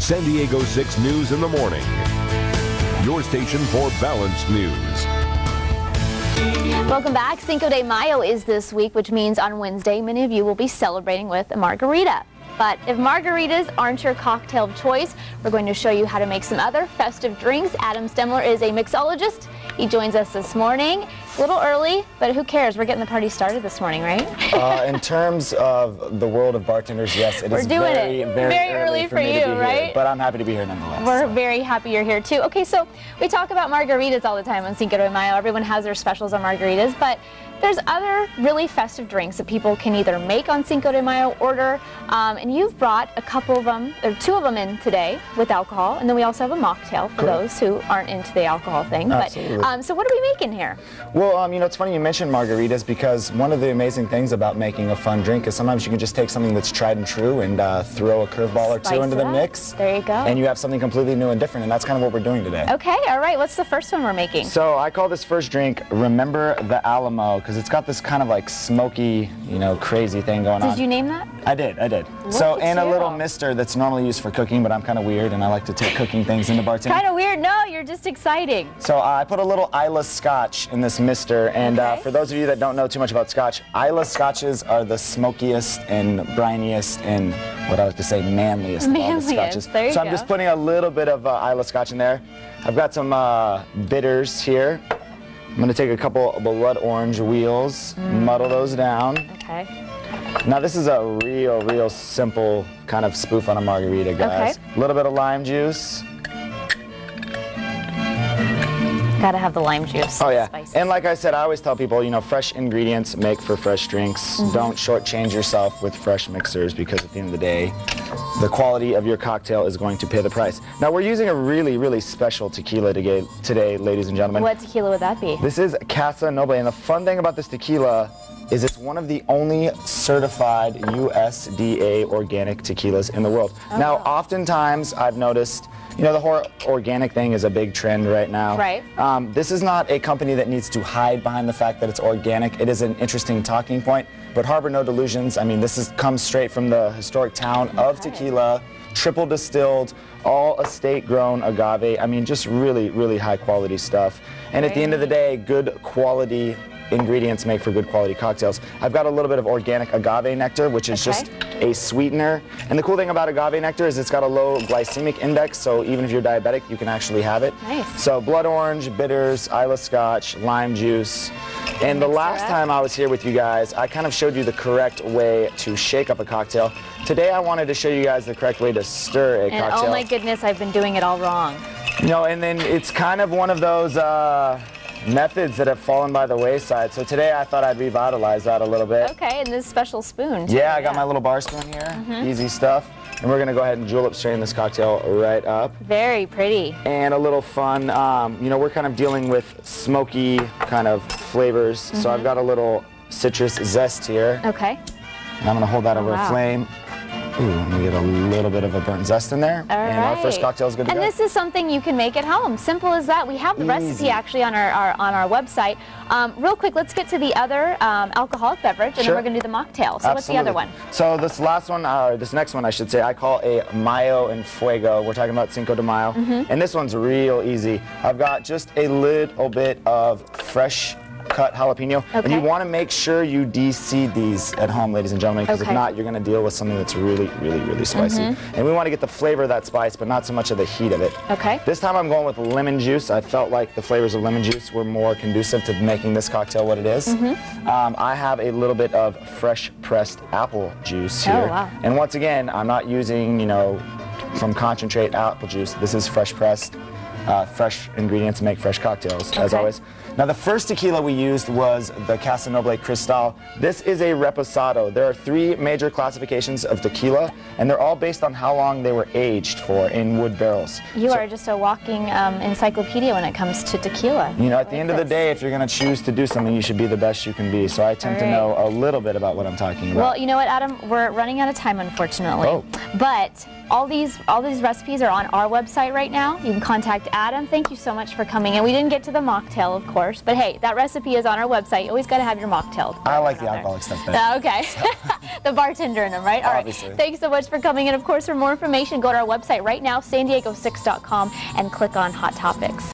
San Diego 6 News in the morning. Your station for balanced news. Welcome back. Cinco de Mayo is this week, which means on Wednesday, many of you will be celebrating with a margarita. But if margaritas aren't your cocktail of choice, we're going to show you how to make some other festive drinks. Adam Stemmler is a mixologist. He joins us this morning. A little early, but who cares? We're getting the party started this morning, right? In terms of the world of bartenders, yes, it is very early for you, right? Here, but I'm happy to be here nonetheless. We're very happy you're here too. Okay, so we talk about margaritas all the time on Cinco de Mayo. Everyone has their specials on margaritas, but there's other really festive drinks that people can either make on Cinco de Mayo, order, and you've brought a couple of them, or two of them in today with alcohol, and then we also have a mocktail for those who aren't into the alcohol thing. Absolutely. But, so what are we making here? Well, you know, it's funny you mentioned margaritas because one of the amazing things about making a fun drink is sometimes you can just take something that's tried and true and throw a curveball or two into the mix. There you go. And you have something completely new and different, and that's kind of what we're doing today. Okay, all right. What's the first one we're making? So I call this first drink Remember the Alamo because it's got this kind of like smoky, you know, crazy thing going on. Did you name that? I did. And a little mister that's normally used for cooking, but I'm kind of weird and I like to take cooking things into bartending. Kind of weird? No, you're just exciting. So I put a little Isla Scotch in this mister, and for those of you that don't know too much about Scotch, Isla Scotches are the smokiest and briniest and what I like to say manliest of all the Scotches. There you so go. I'm just putting a little bit of Isla Scotch in there. I've got some bitters here. I'm going to take a couple of blood orange wheels, muddle those down. Okay. Now this is a real simple kind of spoof on a margarita, guys. Okay. A little bit of lime juice. Gotta have the lime juice. Oh yeah, Spices. and like I said, I always tell people, you know, fresh ingredients make for fresh drinks. Don't shortchange yourself with fresh mixers because at the end of the day, the quality of your cocktail is going to pay the price. Now we're using a really special tequila today, ladies and gentlemen. What tequila would that be? This is Casa Noble, and the fun thing about this tequila is it's one of the only certified USDA organic tequilas in the world. Now, oftentimes I've noticed, you know, the whole organic thing is a big trend right now. Right. This is not a company that needs to hide behind the fact that it's organic. It is an interesting talking point, but harbor no delusions. I mean, this comes straight from the historic town of Tequila, triple distilled, all estate grown agave. I mean, just really high quality stuff. And at the end of the day, good quality ingredients make for good quality cocktails. I've got a little bit of organic agave nectar, which is just a sweetener. And the cool thing about agave nectar is it's got a low glycemic index, so even if you're diabetic, you can actually have it. Nice. So blood orange, bitters, Isla Scotch, lime juice. And the last time I was here with you guys, I kind of showed you the correct way to shake up a cocktail. Today I wanted to show you guys the correct way to stir a cocktail. Oh my goodness, I've been doing it all wrong. You know, and then it's kind of one of those methods that have fallen by the wayside. So today I thought I'd revitalize that a little bit. Okay, and this special spoon too. Yeah, I got my little bar spoon here. Easy stuff. And we're gonna go ahead and julep strain this cocktail right up. Very pretty. And a little fun, you know, we're kind of dealing with smoky kind of flavors. So I've got a little citrus zest here. Okay. And I'm gonna hold that over a flame. Ooh, I'm gonna get a little bit of a burnt zest in there. And our first cocktail is good to go. And this is something you can make at home. Simple as that. We have the recipe actually on our website. Real quick, let's get to the other alcoholic beverage, and then we're gonna do the mocktail. So what's the other one? So this last one, this next one I should say, I call a Mayo en Fuego. We're talking about Cinco de Mayo. And this one's real easy. I've got just a little bit of fresh cut jalapeno, and you want to make sure you de-seed these at home, ladies and gentlemen, because if not, you're going to deal with something that's really spicy. And we want to get the flavor of that spice, but not so much of the heat of it. Okay. This time I'm going with lemon juice. I felt like the flavors of lemon juice were more conducive to making this cocktail what it is. I have a little bit of fresh pressed apple juice here. Oh, wow. And once again, I'm not using, you know, from concentrate apple juice. This is fresh pressed. Fresh ingredients make fresh cocktails, as always. Now, the first tequila we used was the Casa Noble Cristal. This is a reposado. There are 3 major classifications of tequila, and they're all based on how long they were aged for in wood barrels. You are just a walking encyclopedia when it comes to tequila. You know, at the end of the day, if you're going to choose to do something, you should be the best you can be. So I tend to know a little bit about what I'm talking about. Well, you know what, Adam? We're running out of time, unfortunately. But all these recipes are on our website right now. You can contact Adam. Thank you so much for coming. And we didn't get to the mocktail, of course. course. But hey, that recipe is on our website. You always got to have your mocktail. I like the alcoholic stuff better. Okay. The bartender in them, right? All Obviously. right. Thanks so much for coming in. Of course, for more information, go to our website right now, san diego6.com, and click on Hot Topics.